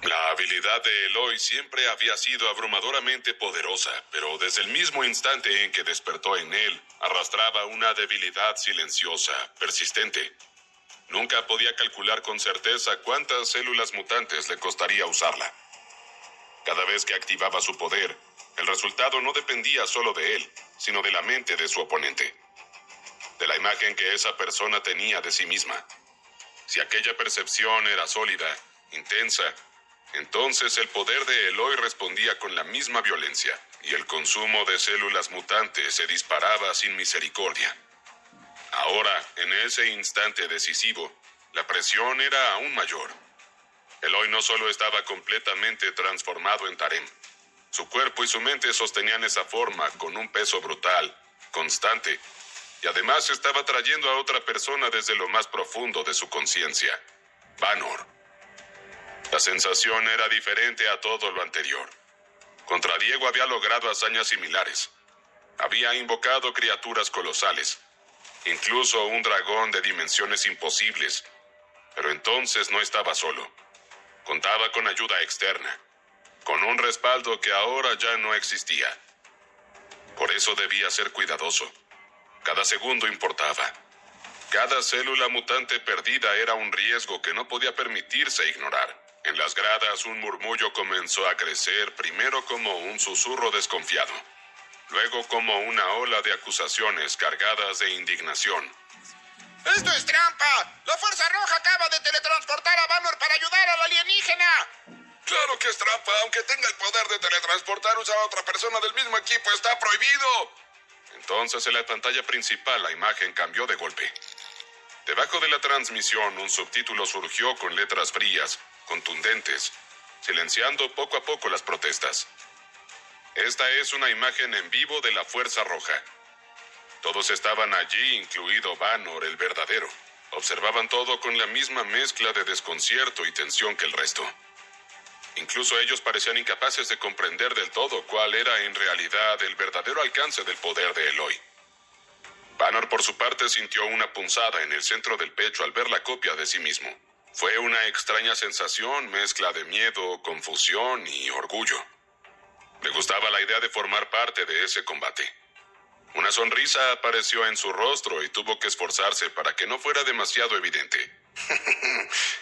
La habilidad de Eloy siempre había sido abrumadoramente poderosa, pero desde el mismo instante en que despertó en él, arrastraba una debilidad silenciosa, persistente. Nunca podía calcular con certeza cuántas células mutantes le costaría usarla. Cada vez que activaba su poder, el resultado no dependía solo de él, sino de la mente de su oponente, de la imagen que esa persona tenía de sí misma. Si aquella percepción era sólida, intensa, entonces el poder de Eloy respondía con la misma violencia, y el consumo de células mutantes se disparaba sin misericordia. Ahora, en ese instante decisivo, la presión era aún mayor. Eloy no solo estaba completamente transformado en Tarem. Su cuerpo y su mente sostenían esa forma con un peso brutal, constante, y además estaba trayendo a otra persona desde lo más profundo de su conciencia, Vanor. La sensación era diferente a todo lo anterior. Contra Diego había logrado hazañas similares. Había invocado criaturas colosales, incluso un dragón de dimensiones imposibles. Pero entonces no estaba solo. Contaba con ayuda externa, con un respaldo que ahora ya no existía. Por eso debía ser cuidadoso. Cada segundo importaba. Cada célula mutante perdida era un riesgo que no podía permitirse ignorar. En las gradas un murmullo comenzó a crecer, primero como un susurro desconfiado, luego como una ola de acusaciones cargadas de indignación. ¡Esto es trampa! ¡La Fuerza Roja acaba de teletransportar a Vanor para ayudar al alienígena! ¡Claro que es trampa! Aunque tenga el poder de teletransportar, usar a otra persona del mismo equipo está prohibido. Entonces en la pantalla principal la imagen cambió de golpe. Debajo de la transmisión un subtítulo surgió con letras frías, contundentes, silenciando poco a poco las protestas. Esta es una imagen en vivo de la Fuerza Roja. Todos estaban allí, incluido Vanor, el verdadero. Observaban todo con la misma mezcla de desconcierto y tensión que el resto. Incluso ellos parecían incapaces de comprender del todo cuál era en realidad el verdadero alcance del poder de Eloy. Vanor, por su parte, sintió una punzada en el centro del pecho al ver la copia de sí mismo. Fue una extraña sensación, mezcla de miedo, confusión y orgullo. Le gustaba la idea de formar parte de ese combate. Una sonrisa apareció en su rostro y tuvo que esforzarse para que no fuera demasiado evidente.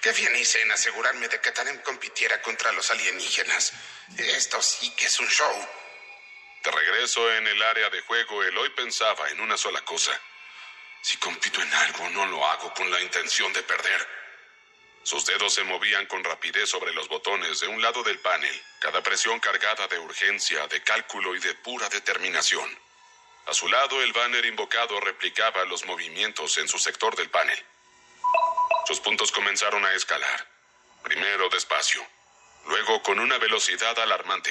Qué bien hice en asegurarme de que Tarem compitiera contra los alienígenas. Esto sí que es un show. De regreso en el área de juego, Eloy pensaba en una sola cosa. Si compito en algo, no lo hago con la intención de perder. Sus dedos se movían con rapidez sobre los botones de un lado del panel, cada presión cargada de urgencia, de cálculo y de pura determinación. A su lado, el banner invocado replicaba los movimientos en su sector del panel. Sus puntos comenzaron a escalar. Primero despacio, luego con una velocidad alarmante.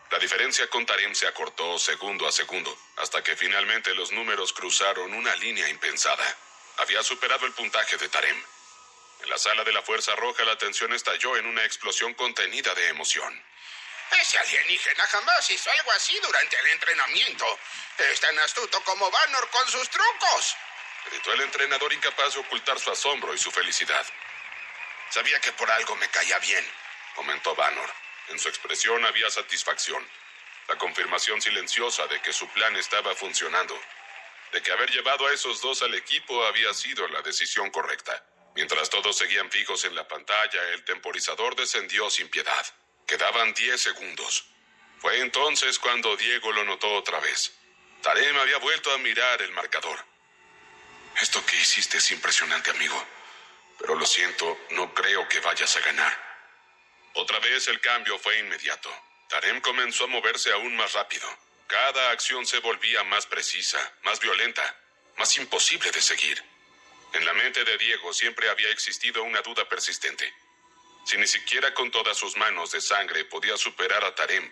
La diferencia con Tarem se acortó segundo a segundo, hasta que finalmente los números cruzaron una línea impensada. Había superado el puntaje de Tarem. En la sala de la Fuerza Roja la tensión estalló en una explosión contenida de emoción. Ese alienígena jamás hizo algo así durante el entrenamiento. Es tan astuto como Vanor con sus trucos. Gritó el entrenador, incapaz de ocultar su asombro y su felicidad. Sabía que por algo me caía bien, comentó Vanor. En su expresión había satisfacción. La confirmación silenciosa de que su plan estaba funcionando. De que haber llevado a esos dos al equipo había sido la decisión correcta. Mientras todos seguían fijos en la pantalla, el temporizador descendió sin piedad. Quedaban 10 segundos. Fue entonces cuando Diego lo notó otra vez. Tarem había vuelto a mirar el marcador. Esto que hiciste es impresionante, amigo. Pero lo siento, no creo que vayas a ganar. Otra vez el cambio fue inmediato. Tarem comenzó a moverse aún más rápido. Cada acción se volvía más precisa, más violenta, más imposible de seguir. En la mente de Diego siempre había existido una duda persistente. Si ni siquiera con todas sus manos de sangre podía superar a Tarem,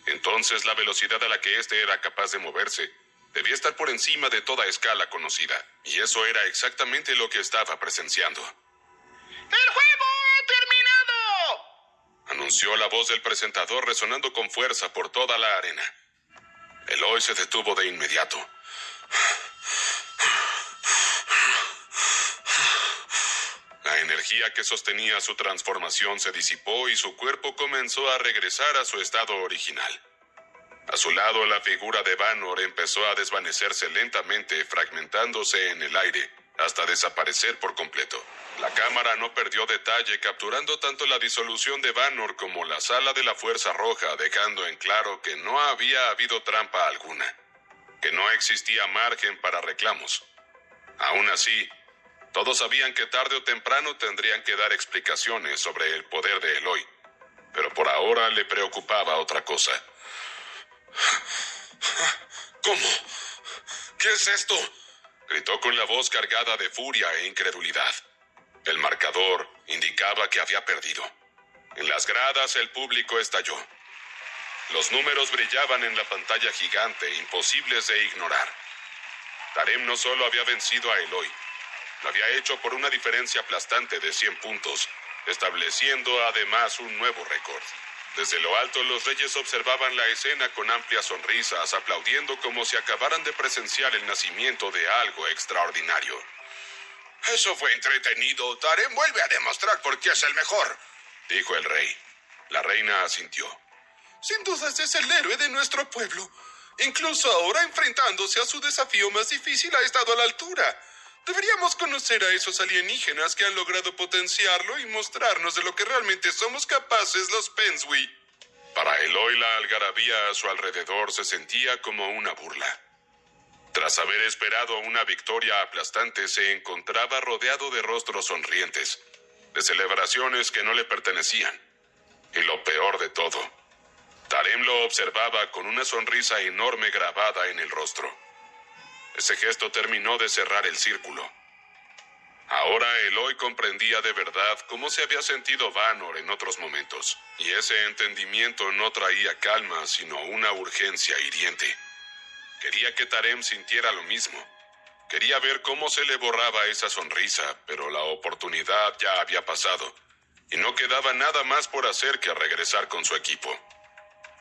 entonces la velocidad a la que éste era capaz de moverse debía estar por encima de toda escala conocida. Y eso era exactamente lo que estaba presenciando. ¡El juego ha terminado!, anunció la voz del presentador resonando con fuerza por toda la arena. Eloy se detuvo de inmediato. La energía que sostenía su transformación se disipó y su cuerpo comenzó a regresar a su estado original. A su lado, la figura de Vanor empezó a desvanecerse lentamente, fragmentándose en el aire, hasta desaparecer por completo. La cámara no perdió detalle, capturando tanto la disolución de Vanor como la sala de la Fuerza Roja, dejando en claro que no había habido trampa alguna, que no existía margen para reclamos. Aún así, todos sabían que tarde o temprano tendrían que dar explicaciones sobre el poder de Eloy, pero por ahora le preocupaba otra cosa. ¿Cómo? ¿Qué es esto? Gritó con la voz cargada de furia e incredulidad. El marcador indicaba que había perdido. En las gradas el público estalló. Los números brillaban en la pantalla gigante, imposibles de ignorar. Tarem no solo había vencido a Eloy, lo había hecho por una diferencia aplastante de 100 puntos, estableciendo además un nuevo récord. Desde lo alto, los reyes observaban la escena con amplias sonrisas, aplaudiendo como si acabaran de presenciar el nacimiento de algo extraordinario. Eso fue entretenido. Tarem vuelve a demostrar por qué es el mejor, dijo el rey. La reina asintió. Sin dudas es el héroe de nuestro pueblo. Incluso ahora, enfrentándose a su desafío más difícil, ha estado a la altura. Deberíamos conocer a esos alienígenas que han logrado potenciarlo y mostrarnos de lo que realmente somos capaces los Pensui. Para Eloy, la algarabía a su alrededor se sentía como una burla. Tras haber esperado una victoria aplastante, se encontraba rodeado de rostros sonrientes, de celebraciones que no le pertenecían. Y lo peor de todo, Tarem lo observaba con una sonrisa enorme grabada en el rostro. Ese gesto terminó de cerrar el círculo. Ahora Eloy comprendía de verdad cómo se había sentido Vanor en otros momentos, y ese entendimiento no traía calma, sino una urgencia hiriente. Quería que Tarem sintiera lo mismo. Quería ver cómo se le borraba esa sonrisa, pero la oportunidad ya había pasado, y no quedaba nada más por hacer que regresar con su equipo.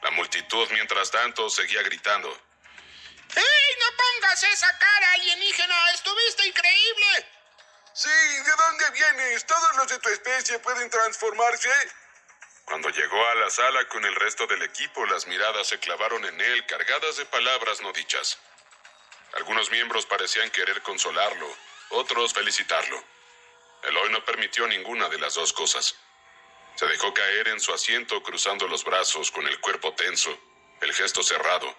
La multitud, mientras tanto, seguía gritando. ¡Ey, no pongas esa cara, alienígena! ¡Estuviste increíble! Sí, ¿de dónde vienes? ¿Todos los de tu especie pueden transformarse? Cuando llegó a la sala con el resto del equipo, las miradas se clavaron en él, cargadas de palabras no dichas. Algunos miembros parecían querer consolarlo, otros felicitarlo. Eloy no permitió ninguna de las dos cosas. Se dejó caer en su asiento, cruzando los brazos, con el cuerpo tenso, el gesto cerrado,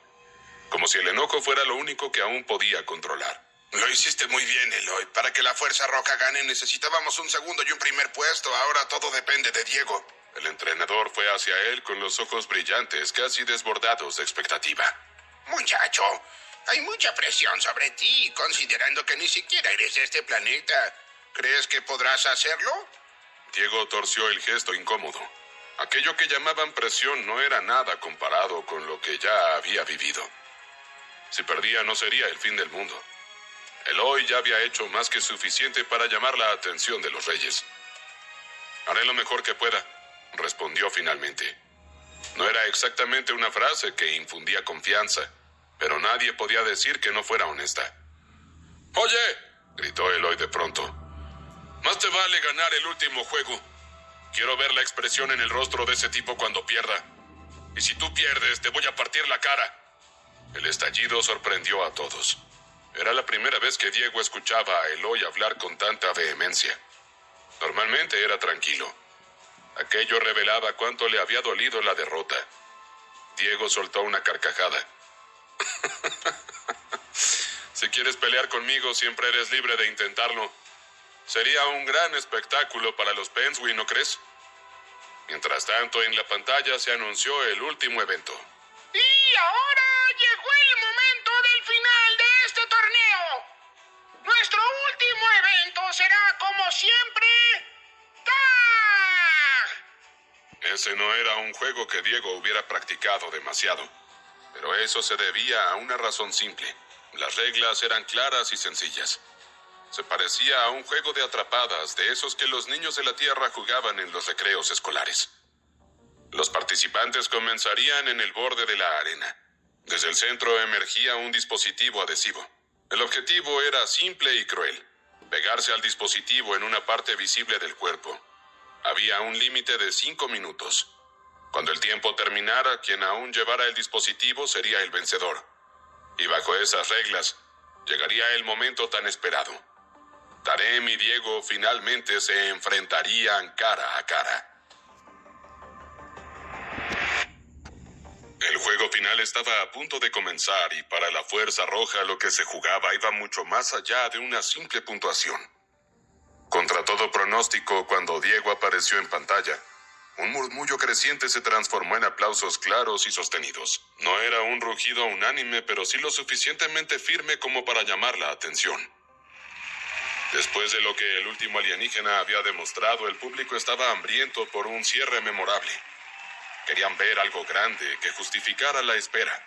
como si el enojo fuera lo único que aún podía controlar. Lo hiciste muy bien, Eloy. Para que la Fuerza Roja gane necesitábamos un segundo y un primer puesto. Ahora todo depende de Diego. El entrenador fue hacia él con los ojos brillantes, casi desbordados de expectativa. Muchacho, hay mucha presión sobre ti, considerando que ni siquiera eres de este planeta. ¿Crees que podrás hacerlo? Diego torció el gesto incómodo. Aquello que llamaban presión no era nada comparado con lo que ya había vivido. Si perdía, no sería el fin del mundo. Eloy ya había hecho más que suficiente para llamar la atención de los reyes. Haré lo mejor que pueda, respondió finalmente. No era exactamente una frase que infundía confianza, pero nadie podía decir que no fuera honesta. «Oye», gritó Eloy de pronto, «más te vale ganar el último juego. Quiero ver la expresión en el rostro de ese tipo cuando pierda. Y si tú pierdes, te voy a partir la cara». El estallido sorprendió a todos. Era la primera vez que Diego escuchaba a Eloy hablar con tanta vehemencia. Normalmente era tranquilo. Aquello revelaba cuánto le había dolido la derrota. Diego soltó una carcajada. Si quieres pelear conmigo, siempre eres libre de intentarlo. Sería un gran espectáculo para los Pensui, ¿no crees? Mientras tanto, en la pantalla se anunció el último evento. Y ahora llegó el momento del final de este torneo. Nuestro último evento será, como siempre, ¡Tag! Ese no era un juego que Diego hubiera practicado demasiado, pero eso se debía a una razón simple. Las reglas eran claras y sencillas. Se parecía a un juego de atrapadas, de esos que los niños de la Tierra jugaban en los recreos escolares. Los participantes comenzarían en el borde de la arena. Desde el centro emergía un dispositivo adhesivo. El objetivo era simple y cruel: Pegarse al dispositivo en una parte visible del cuerpo. Había un límite de 5 minutos. Cuando el tiempo terminara, quien aún llevara el dispositivo sería el vencedor. Y bajo esas reglas, llegaría el momento tan esperado. Tarem y Diego finalmente se enfrentarían cara a cara. El juego final estaba a punto de comenzar y para la Fuerza Roja lo que se jugaba iba mucho más allá de una simple puntuación. Contra todo pronóstico, cuando Diego apareció en pantalla, un murmullo creciente se transformó en aplausos claros y sostenidos. No era un rugido unánime, pero sí lo suficientemente firme como para llamar la atención. Después de lo que el último alienígena había demostrado, el público estaba hambriento por un cierre memorable. Querían ver algo grande que justificara la espera.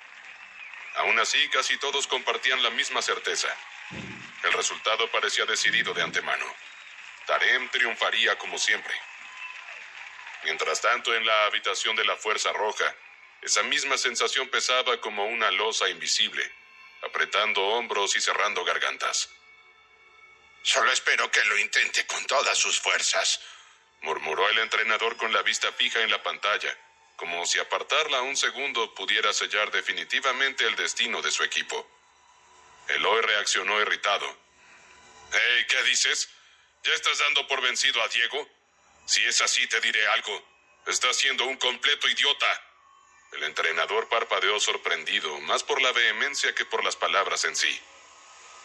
Aún así, casi todos compartían la misma certeza. El resultado parecía decidido de antemano. Tarem triunfaría como siempre. Mientras tanto, en la habitación de la Fuerza Roja, esa misma sensación pesaba como una losa invisible, apretando hombros y cerrando gargantas. Solo espero que lo intente con todas sus fuerzas, murmuró el entrenador con la vista fija en la pantalla, como si apartarla un segundo pudiera sellar definitivamente el destino de su equipo. Eloy reaccionó irritado. «Hey, ¿qué dices? ¿Ya estás dando por vencido a Diego? Si es así, te diré algo. Estás siendo un completo idiota». El entrenador parpadeó sorprendido, más por la vehemencia que por las palabras en sí.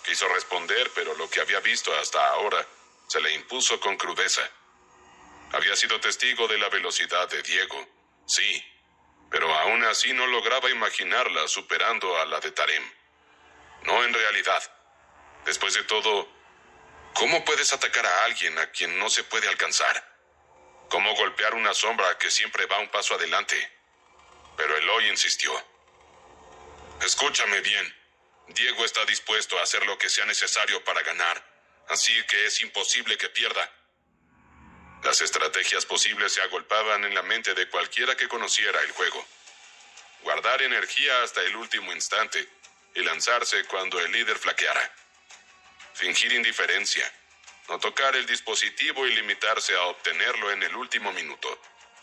Quiso responder, pero lo que había visto hasta ahora se le impuso con crudeza. Había sido testigo de la velocidad de Diego, sí, pero aún así no lograba imaginarla superando a la de Tarem. No en realidad. Después de todo, ¿cómo puedes atacar a alguien a quien no se puede alcanzar? ¿Cómo golpear una sombra que siempre va un paso adelante? Pero Eloy insistió. Escúchame bien. Diego está dispuesto a hacer lo que sea necesario para ganar, así que es imposible que pierda. Las estrategias posibles se agolpaban en la mente de cualquiera que conociera el juego. Guardar energía hasta el último instante y lanzarse cuando el líder flaqueara. Fingir indiferencia, no tocar el dispositivo y limitarse a obtenerlo en el último minuto.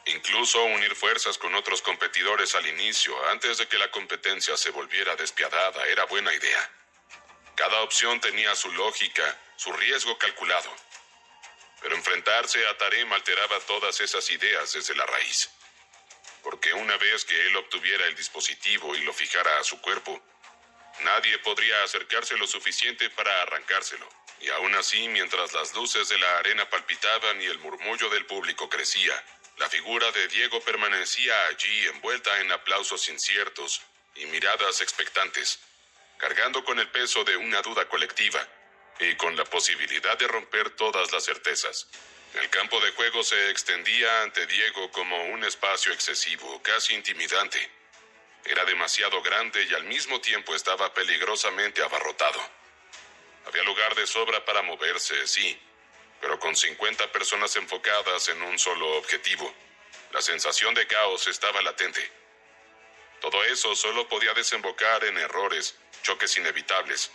Incluso unir fuerzas con otros competidores al inicio, antes de que la competencia se volviera despiadada, era buena idea. Cada opción tenía su lógica, su riesgo calculado. Pero enfrentarse a Tarem alteraba todas esas ideas desde la raíz. Porque una vez que él obtuviera el dispositivo y lo fijara a su cuerpo, nadie podría acercarse lo suficiente para arrancárselo. Y aún así, mientras las luces de la arena palpitaban y el murmullo del público crecía, la figura de Diego permanecía allí envuelta en aplausos inciertos y miradas expectantes, cargando con el peso de una duda colectiva y con la posibilidad de romper todas las certezas. El campo de juego se extendía ante Diego como un espacio excesivo, casi intimidante. Era demasiado grande y al mismo tiempo estaba peligrosamente abarrotado. Había lugar de sobra para moverse, sí, pero con 50 personas enfocadas en un solo objetivo. La sensación de caos estaba latente. Todo eso solo podía desembocar en errores, choques inevitables,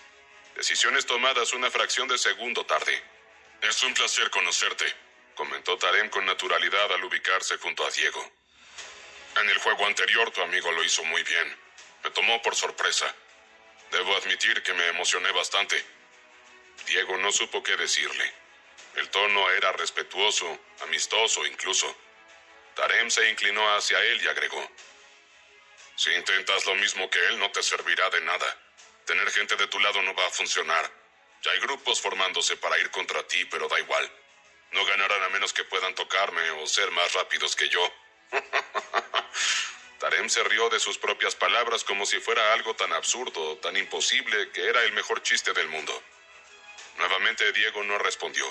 decisiones tomadas una fracción de segundo tarde. «Es un placer conocerte», comentó Tarem con naturalidad al ubicarse junto a Diego. «En el juego anterior tu amigo lo hizo muy bien. Me tomó por sorpresa. Debo admitir que me emocioné bastante». Diego no supo qué decirle. El tono era respetuoso, amistoso incluso. Tarem se inclinó hacia él y agregó. «Si intentas lo mismo que él, no te servirá de nada. Tener gente de tu lado no va a funcionar. Ya hay grupos formándose para ir contra ti, pero da igual. No ganarán a menos que puedan tocarme o ser más rápidos que yo». Tarem se rió de sus propias palabras como si fuera algo tan absurdo, tan imposible, que era el mejor chiste del mundo. Nuevamente Diego no respondió.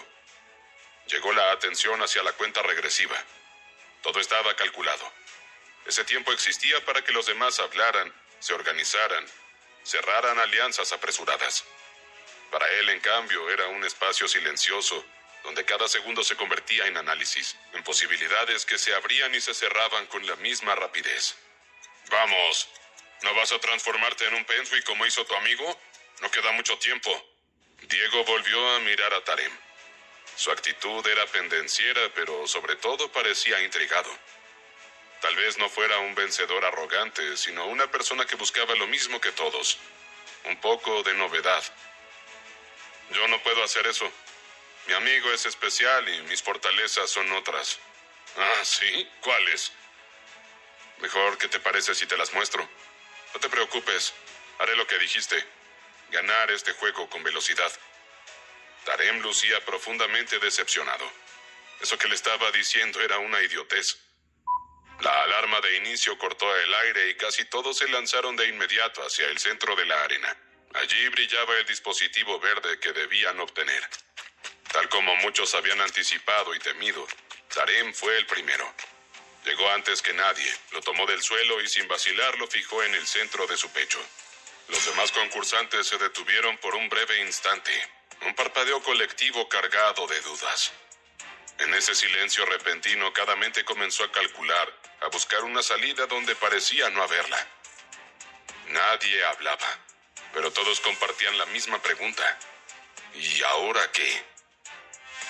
Llegó la atención hacia la cuenta regresiva. Todo estaba calculado. Ese tiempo existía para que los demás hablaran, se organizaran, cerraran alianzas apresuradas. Para él, en cambio, era un espacio silencioso, donde cada segundo se convertía en análisis, en posibilidades que se abrían y se cerraban con la misma rapidez. «Vamos, ¿no vas a transformarte en un Pensui como hizo tu amigo? No queda mucho tiempo». Diego volvió a mirar a Tarem. Su actitud era pendenciera, pero sobre todo parecía intrigado. Tal vez no fuera un vencedor arrogante, sino una persona que buscaba lo mismo que todos. Un poco de novedad. Yo no puedo hacer eso. Mi amigo es especial y mis fortalezas son otras. Ah, ¿sí? ¿Cuáles? Mejor, ¿qué te parece si te las muestro? No te preocupes, haré lo que dijiste. Ganar este juego con velocidad. Tarem lucía profundamente decepcionado. Eso que le estaba diciendo era una idiotez. La alarma de inicio cortó el aire y casi todos se lanzaron de inmediato hacia el centro de la arena. Allí brillaba el dispositivo verde que debían obtener. Tal como muchos habían anticipado y temido, Tarem fue el primero. Llegó antes que nadie, lo tomó del suelo y sin vacilar lo fijó en el centro de su pecho. Los demás concursantes se detuvieron por un breve instante, un parpadeo colectivo cargado de dudas. En ese silencio repentino, cada mente comenzó a calcular, a buscar una salida donde parecía no haberla. Nadie hablaba, pero todos compartían la misma pregunta. ¿Y ahora qué?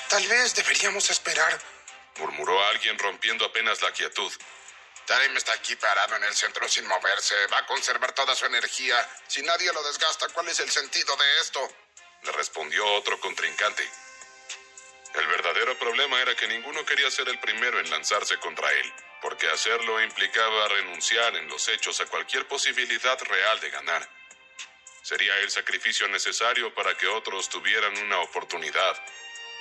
Tal vez deberíamos esperar, Murmuró alguien rompiendo apenas la quietud. Tarem está aquí parado en el centro sin moverse. Va a conservar toda su energía. Si nadie lo desgasta, ¿cuál es el sentido de esto? Le respondió otro contrincante. El verdadero problema era que ninguno quería ser el primero en lanzarse contra él, porque hacerlo implicaba renunciar en los hechos a cualquier posibilidad real de ganar. Sería el sacrificio necesario para que otros tuvieran una oportunidad,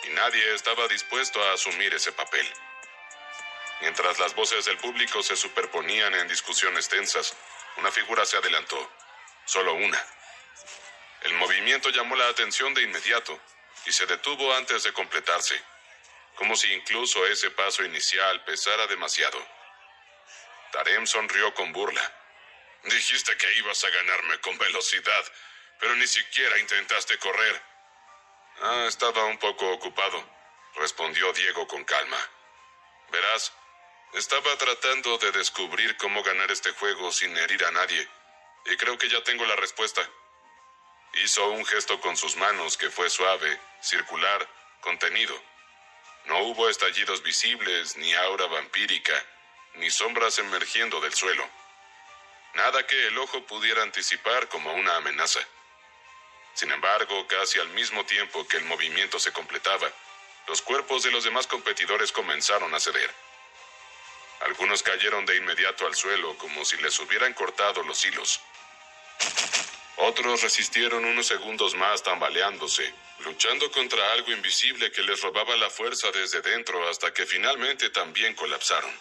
y nadie estaba dispuesto a asumir ese papel. Mientras las voces del público se superponían en discusiones tensas, una figura se adelantó. Solo una. El movimiento llamó la atención de inmediato y se detuvo antes de completarse, como si incluso ese paso inicial pesara demasiado. Tarem sonrió con burla. Dijiste que ibas a ganarme con velocidad, pero ni siquiera intentaste correr. Estaba un poco ocupado, respondió Diego con calma. Verás, estaba tratando de descubrir cómo ganar este juego sin herir a nadie, y creo que ya tengo la respuesta. Hizo un gesto con sus manos que fue suave, circular, contenido. No hubo estallidos visibles, ni aura vampírica, ni sombras emergiendo del suelo. Nada que el ojo pudiera anticipar como una amenaza. Sin embargo, casi al mismo tiempo que el movimiento se completaba, los cuerpos de los demás competidores comenzaron a ceder. Algunos cayeron de inmediato al suelo como si les hubieran cortado los hilos. Otros resistieron unos segundos más tambaleándose, luchando contra algo invisible que les robaba la fuerza desde dentro hasta que finalmente también colapsaron.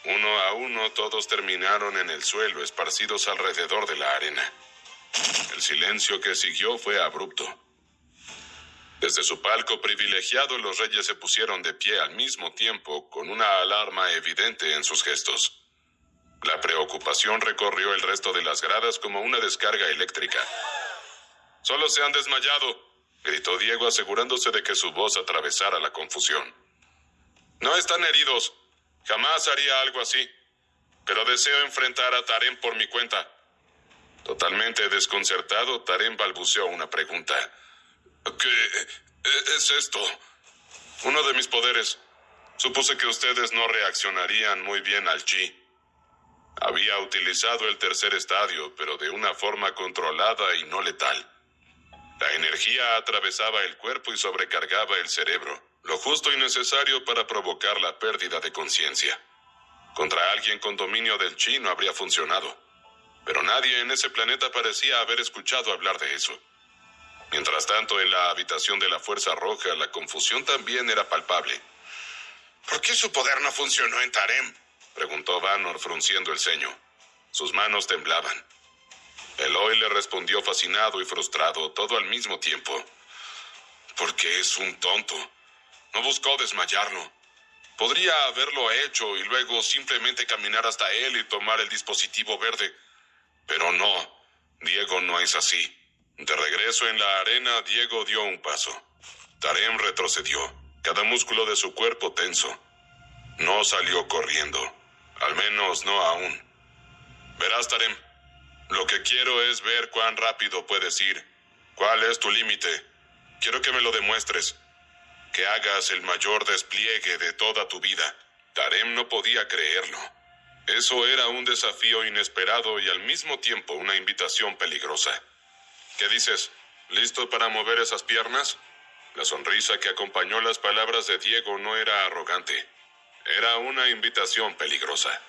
Uno a uno todos terminaron en el suelo, esparcidos alrededor de la arena. El silencio que siguió fue abrupto. Desde su palco privilegiado, los reyes se pusieron de pie al mismo tiempo, con una alarma evidente en sus gestos. La preocupación recorrió el resto de las gradas como una descarga eléctrica. «¡Solo se han desmayado!», gritó Diego, asegurándose de que su voz atravesara la confusión. «No están heridos. Jamás haría algo así. Pero deseo enfrentar a Tarem por mi cuenta». Totalmente desconcertado, Tarem balbuceó una pregunta. «¿Qué es esto?» «Uno de mis poderes. Supuse que ustedes no reaccionarían muy bien al chi». Había utilizado el tercer estadio, pero de una forma controlada y no letal. La energía atravesaba el cuerpo y sobrecargaba el cerebro, lo justo y necesario para provocar la pérdida de conciencia. Contra alguien con dominio del chi no habría funcionado, pero nadie en ese planeta parecía haber escuchado hablar de eso. Mientras tanto, en la habitación de la Fuerza Roja, la confusión también era palpable. ¿Por qué su poder no funcionó en Tarem?, preguntó Vanor frunciendo el ceño. Sus manos temblaban. Eloy le respondió fascinado y frustrado, todo al mismo tiempo. «Porque es un tonto. No buscó desmayarlo. Podría haberlo hecho y luego simplemente caminar hasta él y tomar el dispositivo verde. Pero no, Diego no es así». De regreso en la arena, Diego dio un paso. Tarem retrocedió, cada músculo de su cuerpo tenso. No salió corriendo, al menos no aún. «Verás, Tarem, lo que quiero es ver cuán rápido puedes ir. ¿Cuál es tu límite? Quiero que me lo demuestres. Que hagas el mayor despliegue de toda tu vida. Tarem no podía creerlo. Eso era un desafío inesperado y al mismo tiempo una invitación peligrosa. ¿Qué dices? ¿Listo para mover esas piernas? La sonrisa que acompañó las palabras de Diego no era arrogante. Era una invitación peligrosa.